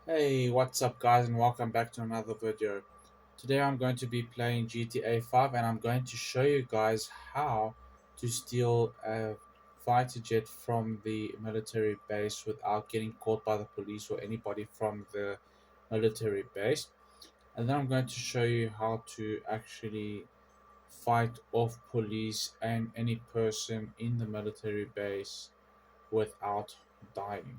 Hey, what's up, guys, and welcome back to another video. Today I'm going to be playing GTA 5 and I'm going to show you guys how to steal a fighter jet from the military base without getting caught by the police or anybody from the military base. And then I'm going to show you how to actually fight off police and any person in the military base without dying.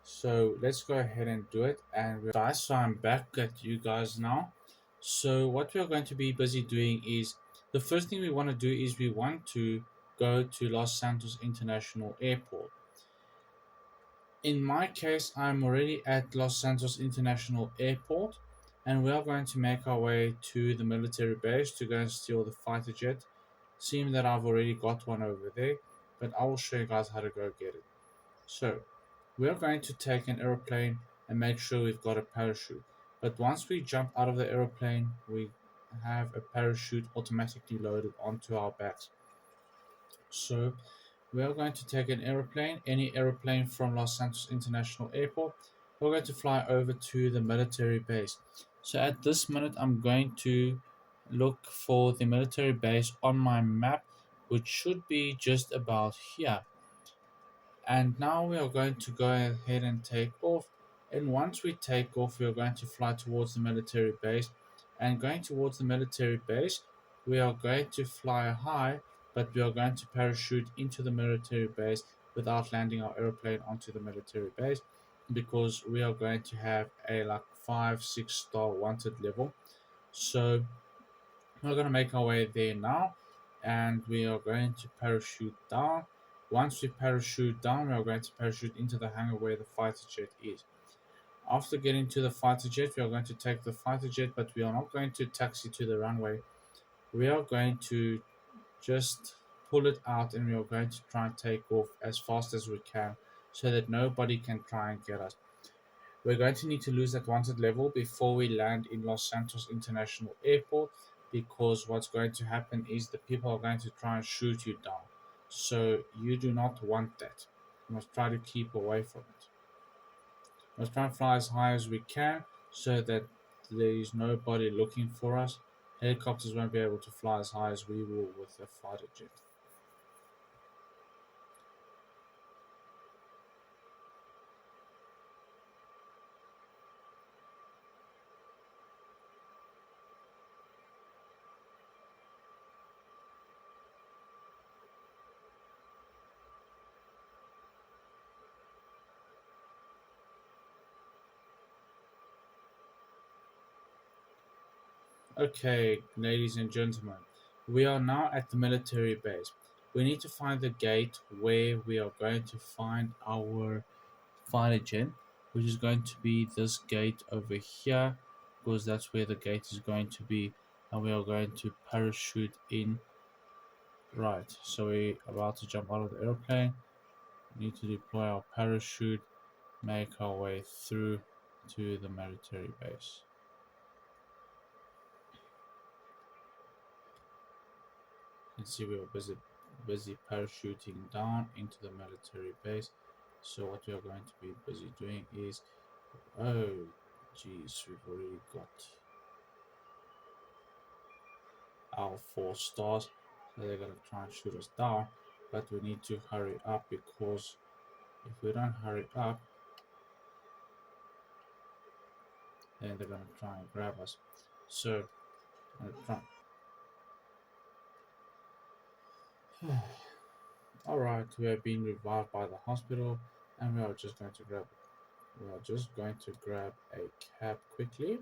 So let's go ahead and do it. And guys, so I'm back at you guys now. So what we're going to be busy doing is the first thing we want to do is we want to go to Los Santos International Airport. In my case, I'm already at Los Santos International Airport, and we are going to make our way to the military base to go and steal the fighter jet. Seeing that I've already got one over there, but I will show you guys how to go get it. So, we are going to take an aeroplane and make sure we've got a parachute. But once we jump out of the aeroplane, we have a parachute automatically loaded onto our backs. So, we are going to take an aeroplane, any aeroplane from Los Santos International Airport. We're going to fly over to the military base. So, at this minute, I'm going to look for the military base on my map, which should be just about here. And now we are going to go ahead and take off. And once we take off, we are going to fly towards the military base. And going towards the military base, we are going to fly high, but we are going to parachute into the military base without landing our airplane onto the military base because we are going to have a like 5-6 star wanted level. So we're going to make our way there now, and we are going to parachute down. Once we parachute down, we are going to parachute into the hangar where the fighter jet is. After getting to the fighter jet, we are going to take the fighter jet, but we are not going to taxi to the runway. We are going to just pull it out and we are going to try and take off as fast as we can so that nobody can try and get us. We're going to need to lose that wanted level before we land in Los Santos International Airport because what's going to happen is the people are going to try and shoot you down. So you do not want that. You must try to keep away from it. Let's try and fly as high as we can so that there is nobody looking for us. Helicopters won't be able to fly as high as we will with a fighter jet. Okay, ladies and gentlemen, we are now at the military base. We need to find the gate where we are going to find our fighter jet, which is going to be this gate over here, because that's where the gate is going to be, and we are going to parachute in. Right, so we're about to jump out of the airplane. We need to deploy our parachute, make our way through to the military base. You can see we are busy parachuting down into the military base. So what we are going to be busy doing is, oh geez, we've already got our 4 stars, so they're gonna try and shoot us down. But we need to hurry up because if we don't hurry up, then they're gonna try and grab us. So I'm gonna try. All right, we are being revived by the hospital, and we are just going to grab a cab quickly.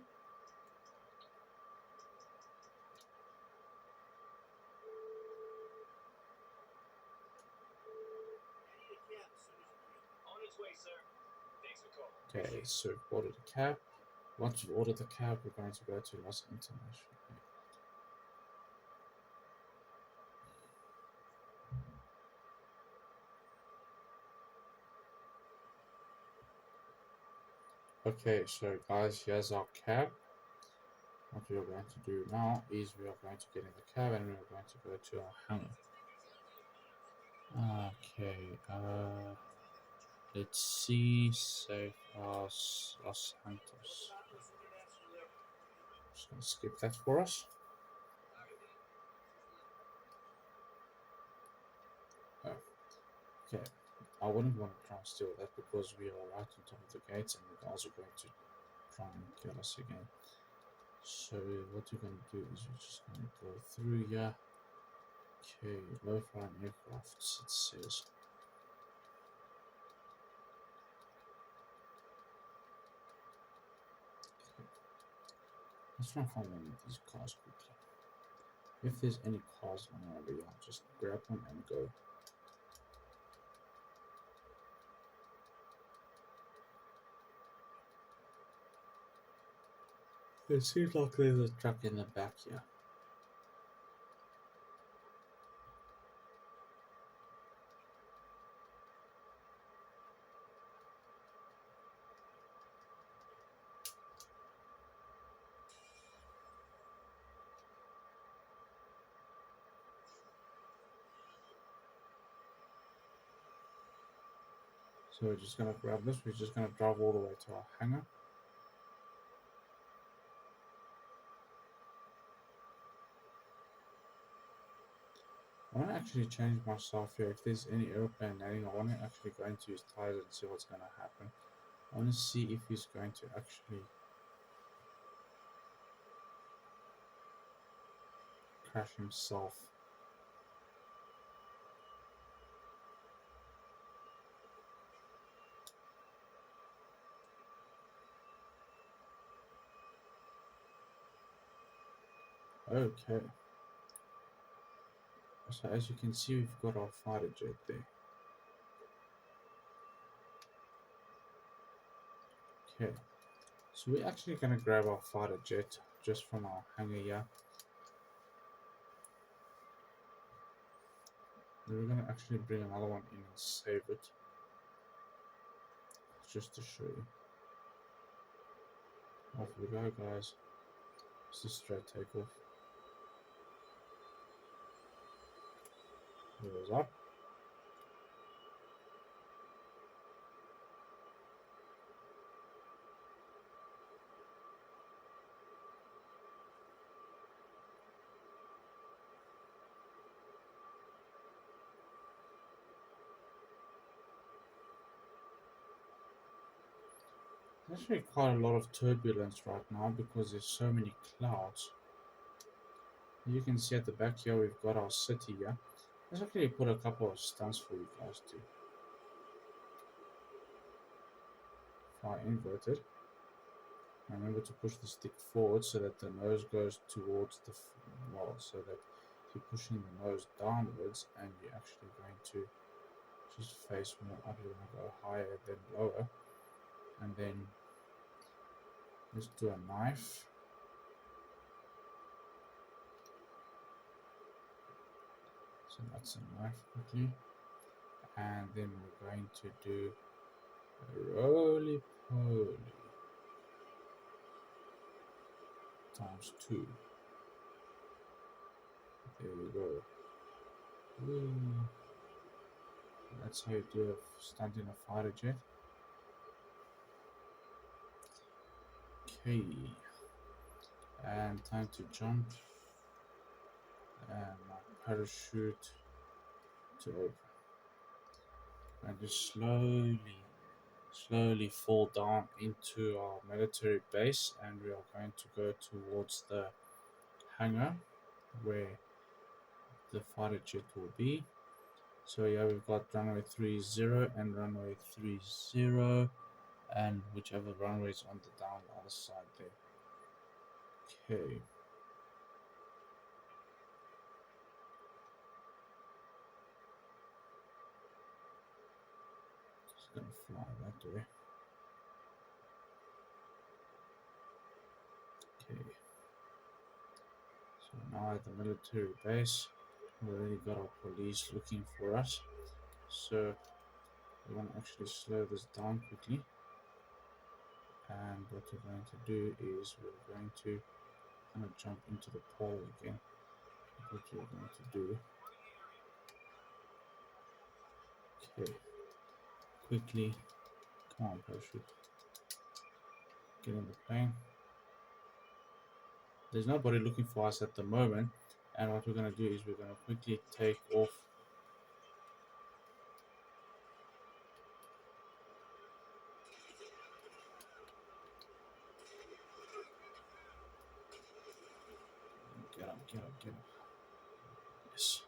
Okay, so we've ordered a cab. Once you've ordered the cab, we're going to go to Los International. Okay, so guys, here's our cab. What we are going to do now is we are going to get in the cab and we are going to go to our hangar. Okay, Let's see, save as Los Santos. Just gonna skip that for us. Oh, okay. I wouldn't want to try and steal that because we are right on top of the gates and the guys are going to try and kill us again. So what you're going to do is you're just going to go through here. Okay, low flying aircrafts it says. Okay. Let's try and find one of these cars quickly. If there's any cars on over here, just grab them and go. It seems like there's a truck in the back here. So we're just gonna grab this, we're just gonna drive all the way to our hangar. I want to actually change myself here. If there's any airplane landing, I want to actually go into his tires and see what's gonna happen. I want to see if he's going to actually crash himself. Okay. So as you can see, we've got our fighter jet there. Okay. So we're actually gonna grab our fighter jet just from our hangar here. Then we're gonna actually bring another one in and save it. Just to show you. Off we go, guys. It's a straight takeoff. Wheels up. There's actually quite a lot of turbulence right now because there's so many clouds. You can see at the back here we've got our city here. Let's actually put a couple of stunts for you guys to fly inverted. Remember to push the stick forward so that the nose goes towards the well, so that you're pushing the nose downwards and you're actually going to just face more up. You want to go higher than lower, and then let's do a knife. So that's a knife quickly, and then we're going to do a roly poly times 2. There we go. Woo. That's how you do a stunt in a fighter jet. Okay, and time to jump, and my parachute to open, and just slowly fall down into our military base, and we are going to go towards the hangar where the fighter jet will be. So yeah, we've got runway 30 and runway 30, and whichever runway is on the down the other side there. Okay. Just gonna fly that way. Okay. So now at the military base, we already got our police looking for us. So we want to actually slow this down quickly. And what we're going to do is we're going to kind of jump into the pole again. What we're going to do. Okay. quickly. Come on, parachute. Get in the plane. There's nobody looking for us at the moment. And what we're going to do is we're going to quickly take off. Get up, get up, get up. Yes.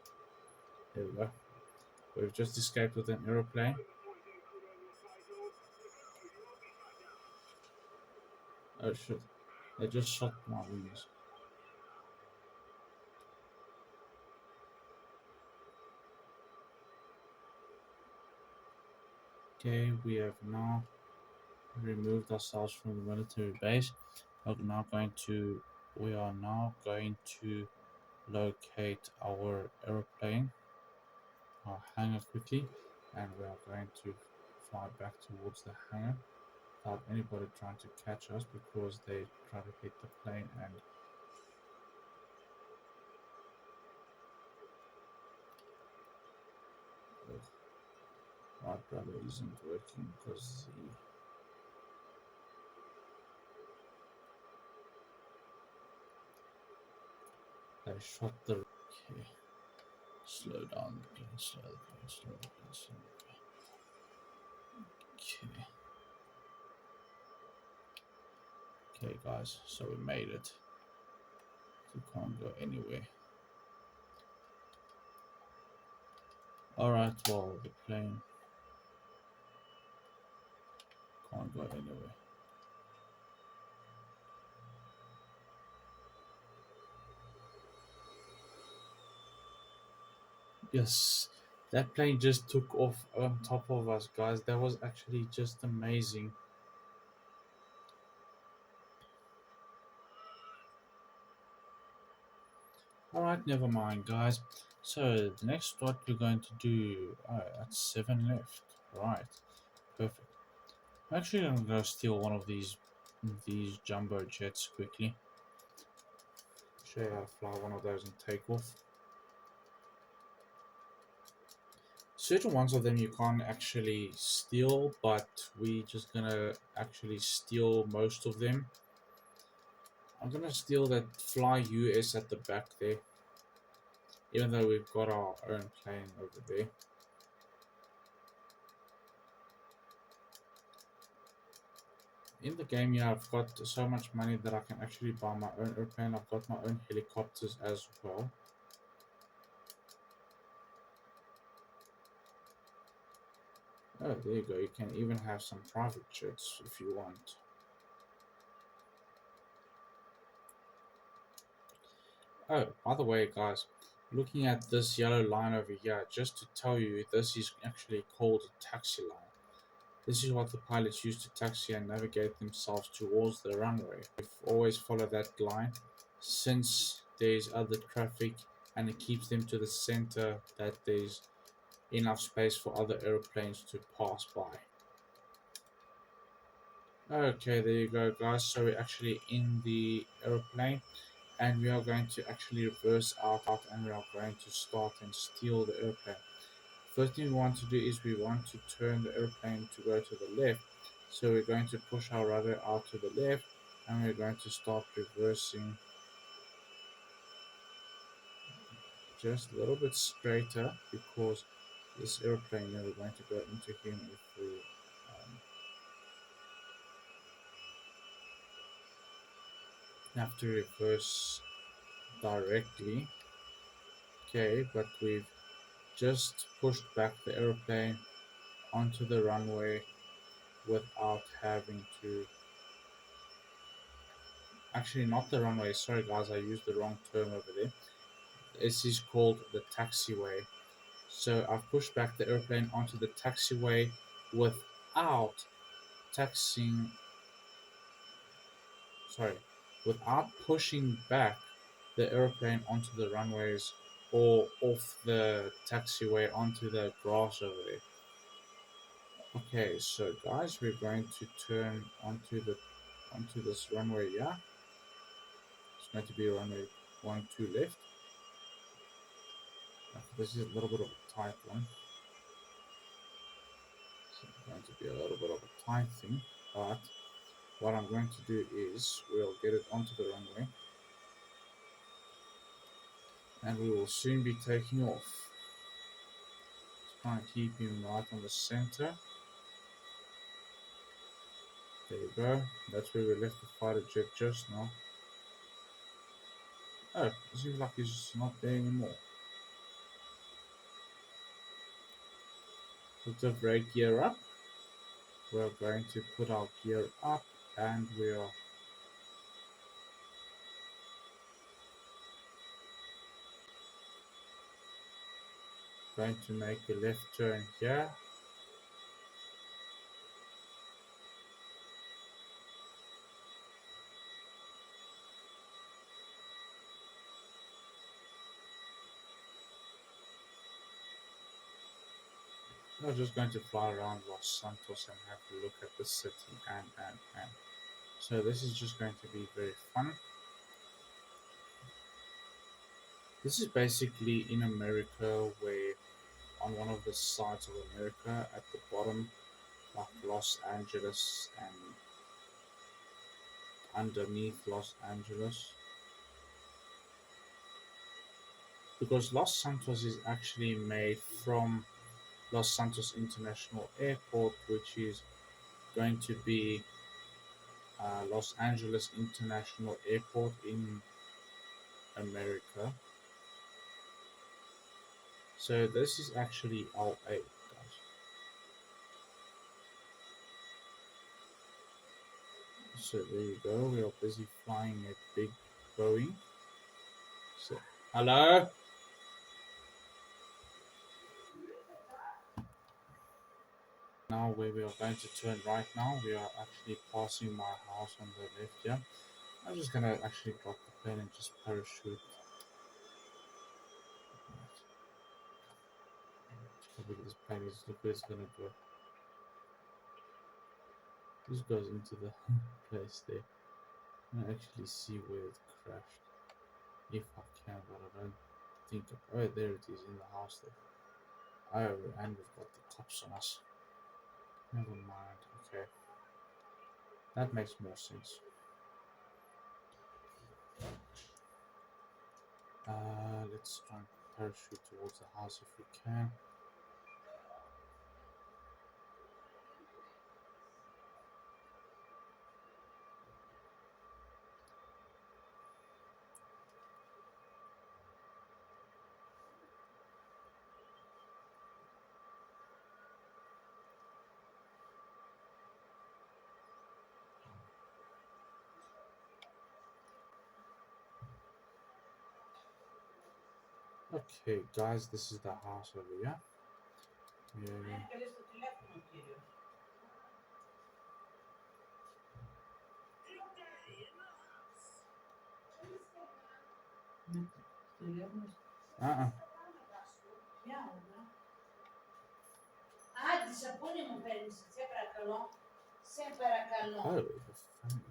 There we go. We've just escaped with an aeroplane. Oh shit. They just shot my wings. Okay, we have now removed ourselves from the military base. We are now going to locate our aeroplane, our hangar quickly, and we are going to fly back towards the hangar without anybody trying to catch us because they try to hit the plane and my brother isn't working because they shot the. Okay, slow down the plane, slow the plane, slow the plane, slow the plane. Okay, okay, guys, so we made it. We can't go anywhere. Alright, well, the plane can't go anywhere. Yes, that plane just took off on top of us, guys. That was actually just amazing. Alright, never mind, guys. So, the next what we're going to do. Oh, that's 7 left. Right, perfect. Actually, I'm gonna steal one of these jumbo jets quickly. Show you how to fly one of those and take off. Certain ones of them you can't actually steal, but we just gonna actually steal most of them. I'm gonna steal that Fly US at the back there, even though we've got our own plane over there. In the game, yeah, I've got so much money that I can actually buy my own airplane. I've got my own helicopters as well. Oh, there you go. You can even have some private jets if you want. Oh, by the way, guys, looking at this yellow line over here, just to tell you, this is actually called a taxi line. This is what the pilots use to taxi and navigate themselves towards the runway. We've always followed that line since there's other traffic and it keeps them to the center that there's enough space for other airplanes to pass by. Okay, there you go, guys. So we're actually in the airplane and we are going to actually reverse out and we are going to start and steal the airplane. First thing we want to do is we want to turn the airplane to go to the left. So we're going to push our rudder out to the left and we're going to start reversing just a little bit straighter because this airplane, we're going to go into him if we have to reverse directly. Okay, but we've just pushed back the airplane onto the runway without having to. Actually, not the runway. Sorry, guys, I used the wrong term over there. This is called the taxiway. So I've pushed back the airplane onto the taxiway without taxing. Sorry, without pushing back the airplane onto the runways or off the taxiway onto the grass over there. Okay, so guys, we're going to turn onto this runway. Yeah, it's going to be runway 1, 2 left. Okay, this is a little bit of a tight one. So it's going to be a little bit of a tight thing, but what I'm going to do is we'll get it onto the runway and we will soon be taking off. Just try and keep him right on the center. There you go. That's where we left the fighter jet just now. Oh, it seems like he's not there anymore. Put the brake gear up. We're going to put our gear up and we are going to make a left turn here. We're just going to fly around Los Santos and have a look at the city and. So this is just going to be very fun. This is basically in America where on one of the sides of America at the bottom, like Los Angeles and underneath Los Angeles. Because Los Santos is actually made from Los Santos International Airport, which is going to be Los Angeles International Airport in America. So this is actually LA, guys. So there you go. We are busy flying a big Boeing. So hello. Now where we are going to turn right now, we are actually passing my house on the left here. I'm just gonna actually drop the plane and just parachute. How big this plane is, look where it's gonna go. This goes into the place there. I can actually see where it crashed. If I can, but I don't think of, oh there it is in the house there. Oh, and we've got the cops on us. Never mind, okay. That makes more sense. Let's try and parachute towards the house if we can. Okay, guys, this is the house over here. Yeah. Uh-uh. Oh, the family.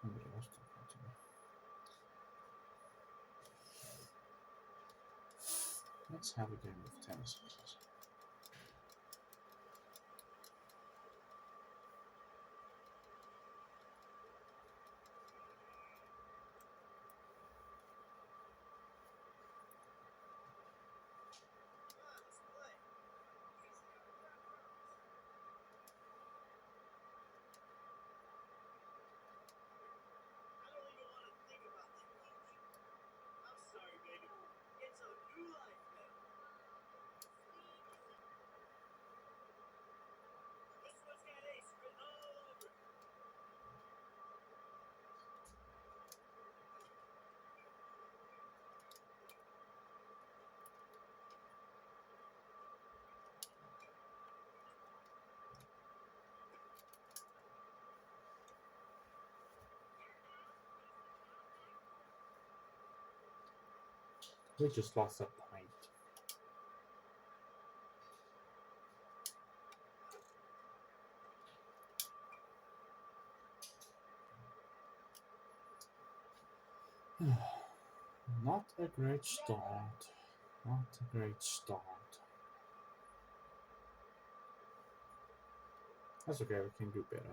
Nobody else talking to me. Let's have a game of tennis. We just lost a point. Not a great start. Not a great start. That's okay, we can do better.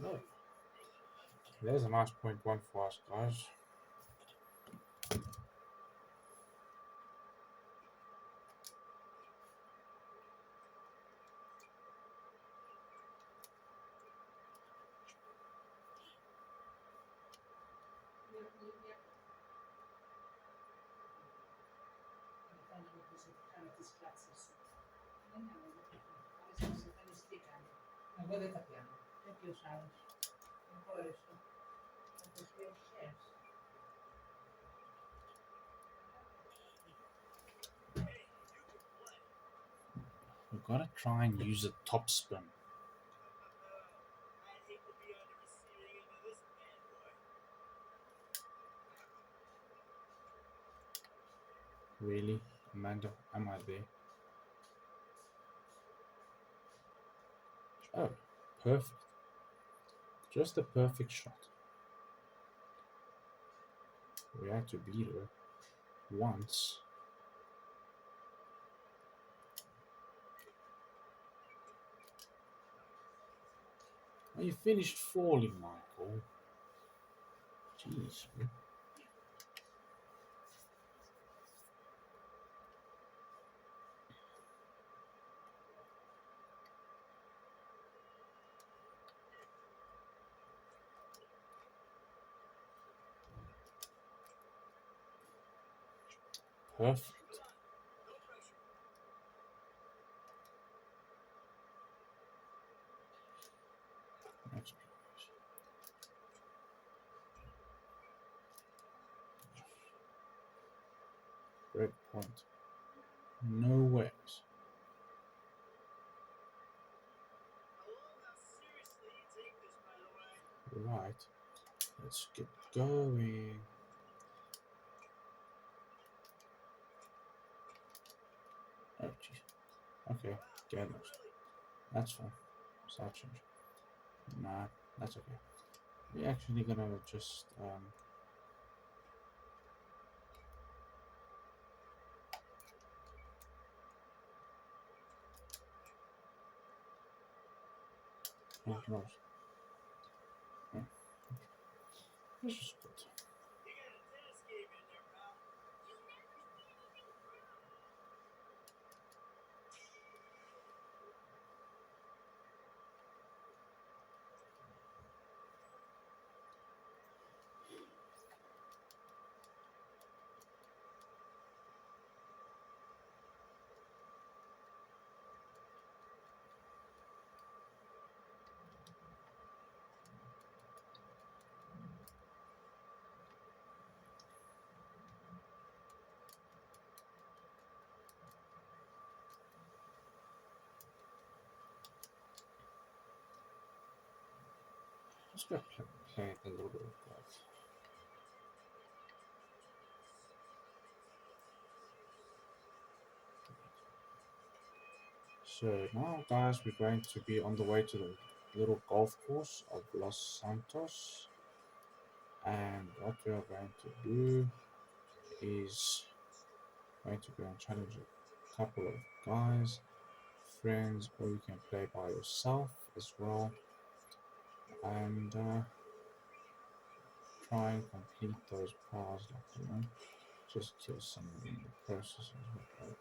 No. There's a nice point one for us, guys. We've got to try and use a top spin. Really? Amanda, am I there? Oh, perfect. Just a perfect shot. We had to beat her once. Oh, you finished falling, Michael. Jeez. Perfect. Next. Great point. No ways. Right. Let's get going. Oh, jeez. Okay. Get lost. That's fine. Side change. Nah, that's okay. We're actually gonna just oh, no. Yeah. This is good. Let's go play a little bit of golf. So now, guys, we're going to be on the way to the little golf course of Los Santos. And what we are going to do is going to go and challenge a couple of guys, friends, or you can play by yourself as well. And try and complete those bars, like, just kill someone in the process as well.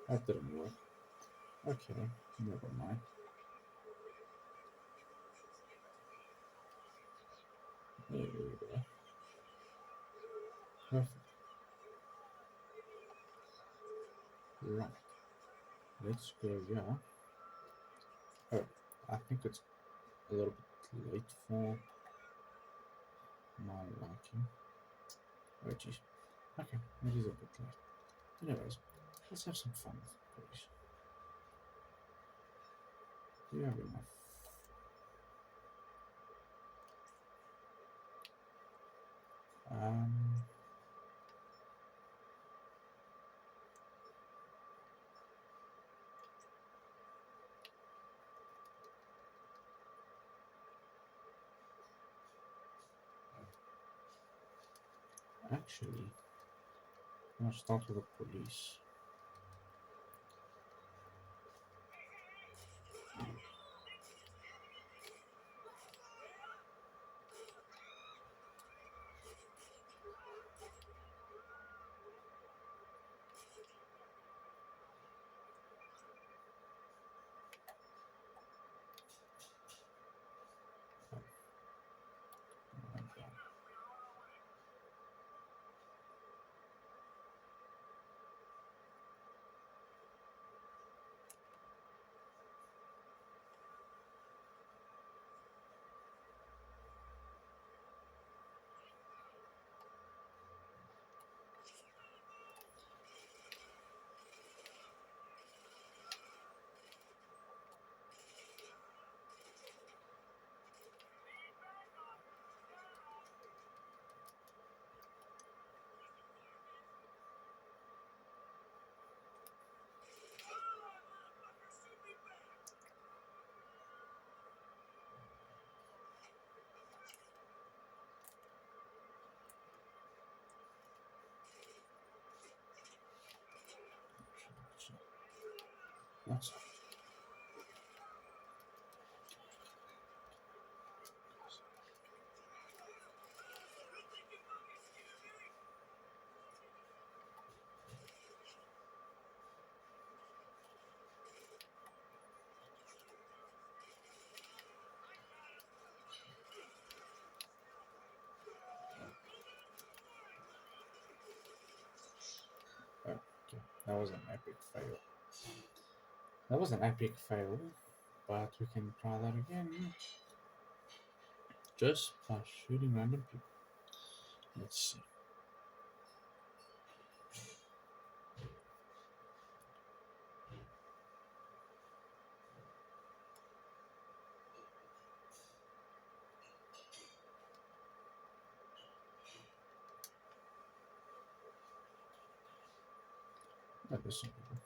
That didn't work. Okay, never mind. There we go. Perfect. Right. Let's go, yeah. Oh, I think it's a little bit late for Unlucky. Oh, geez. Okay, it is a bit late. Anyways, let's have some fun, please. Do you have enough? Um, Actually, I'm gonna start with the police. That's okay. That was an epic fail. That was an epic fail, but we can try that again. Just by shooting random people. Let's see. That is some people.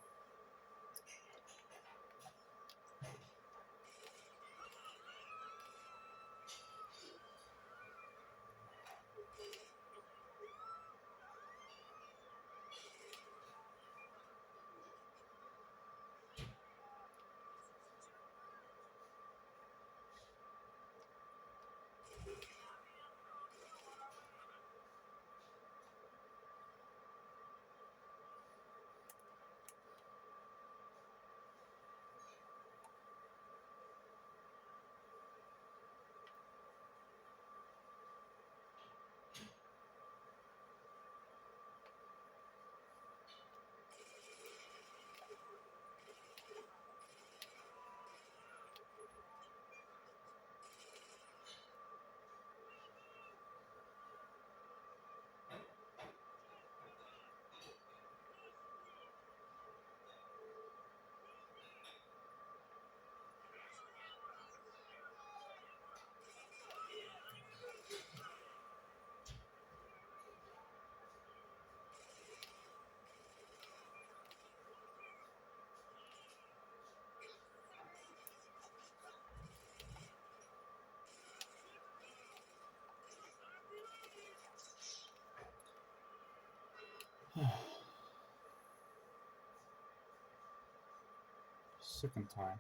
Second time.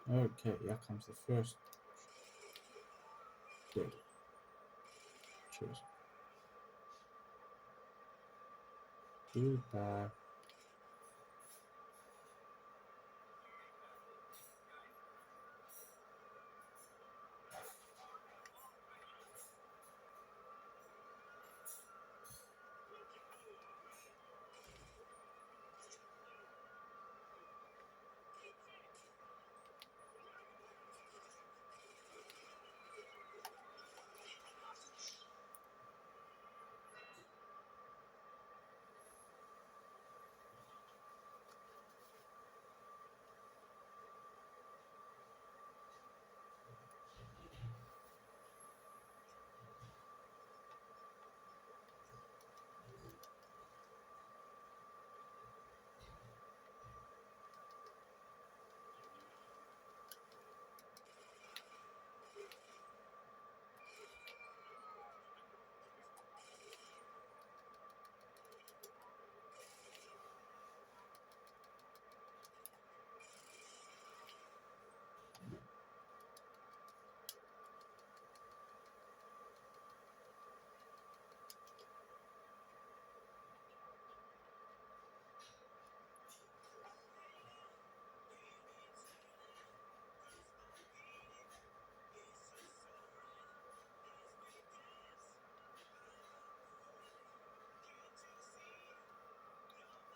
Okay, here comes the first. Good. Cheers. Goodbye.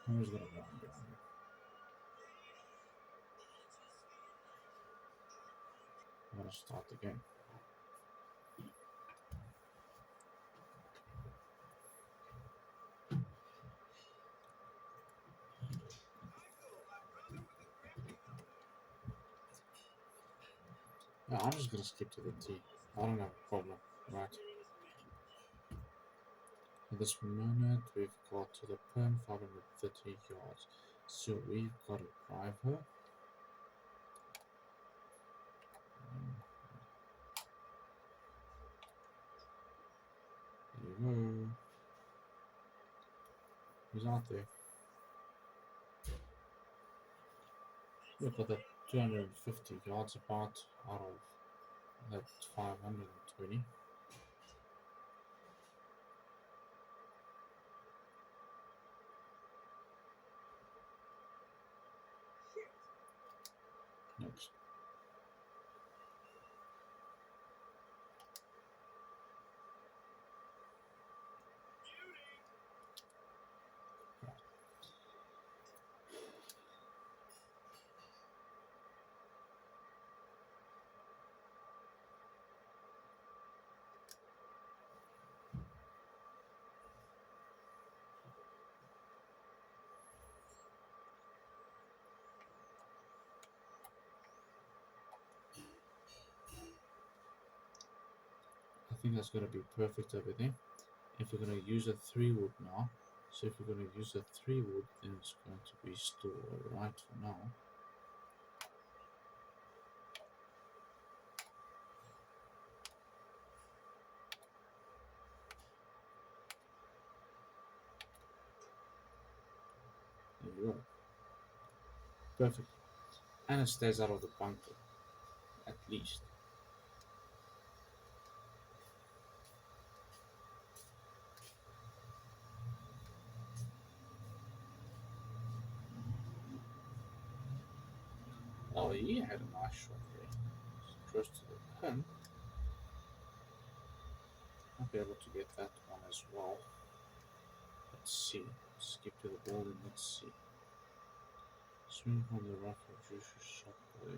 I'm just gonna go on behind you. I'm gonna start the game. Yeah, I'm just gonna skip to the T. I don't have a problem. Right. At this moment, we've got to the pin, 530 yards. So we've got a driver. There you go. He's out there. We've got that 250 yards about out of that 520. Next. I think that's going to be perfect over there. If we're going to use a 3 wood now, so if we're going to use a 3 wood, then it's going to be still alright for now. There you go. Perfect. And it stays out of the bunker, at least. Oh, he had a nice shot there. Close to the pin. I'll be able to get that one as well. Let's see. Skip to the ball and let's see. Swing from the rough or juicy shot play.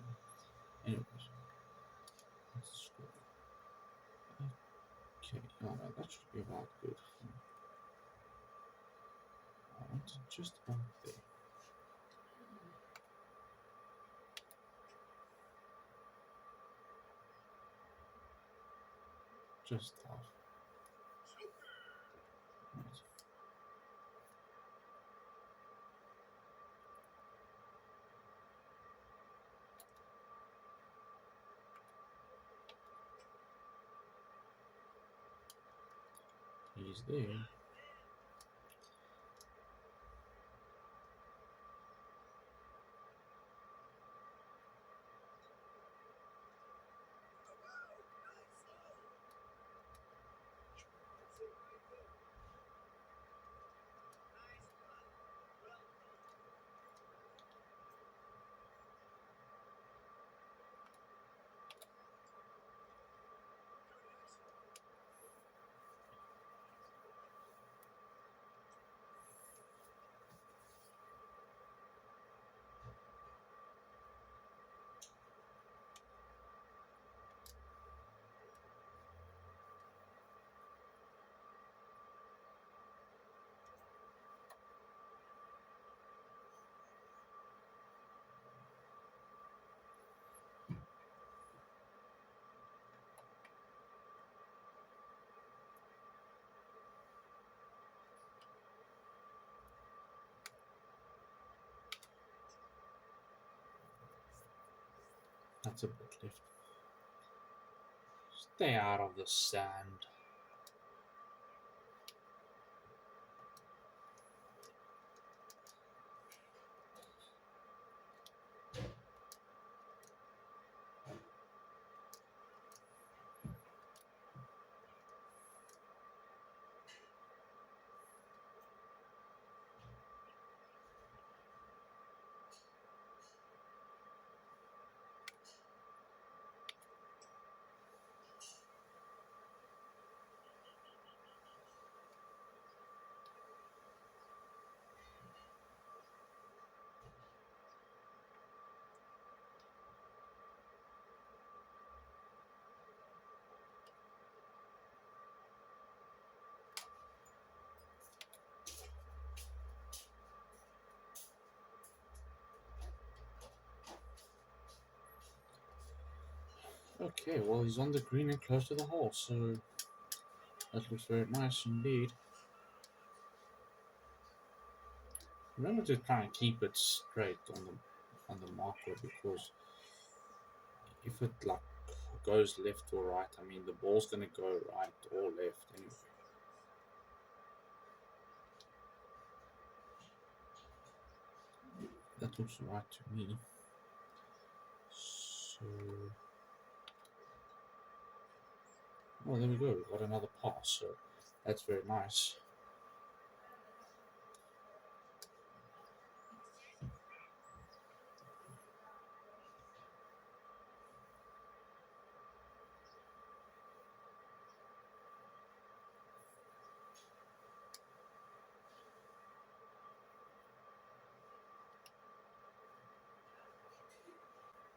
Anyways, let's go. Okay, no, that should be about good. Alright, just about there. Just off. Right. He's there. That's a bit left. Stay out of the sand. Okay, well, he's on the green and close to the hole, so that looks very nice indeed. Remember to try and keep it straight on the marker, because if it like goes left or right, I mean the ball's gonna go right or left anyway. That looks right to me. So, well, there we go. We got another pass, so that's very nice.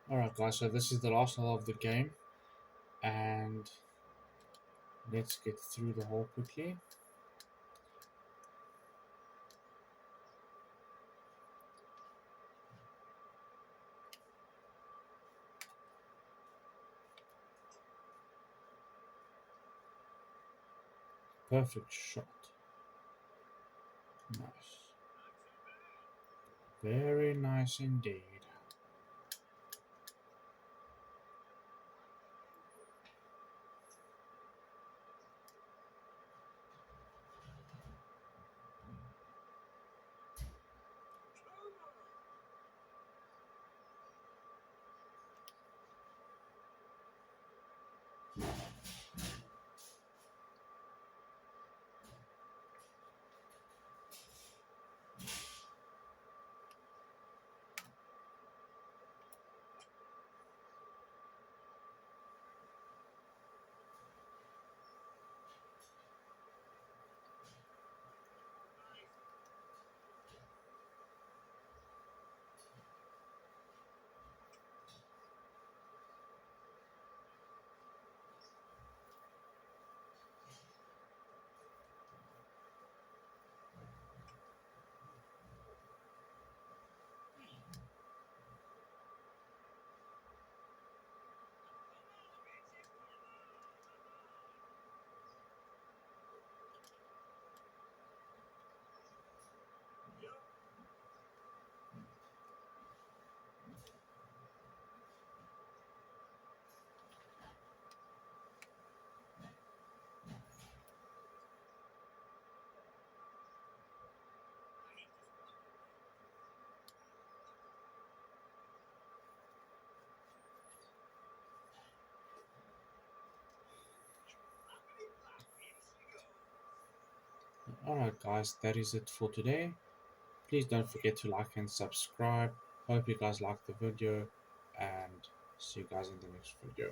Alright, guys, so this is the last hole of the game, and let's get through the hole quickly. Perfect shot. Nice. Very nice indeed. Alright, guys, that is it for today. Please don't forget to like and subscribe. Hope you guys liked the video, and see you guys in the next video.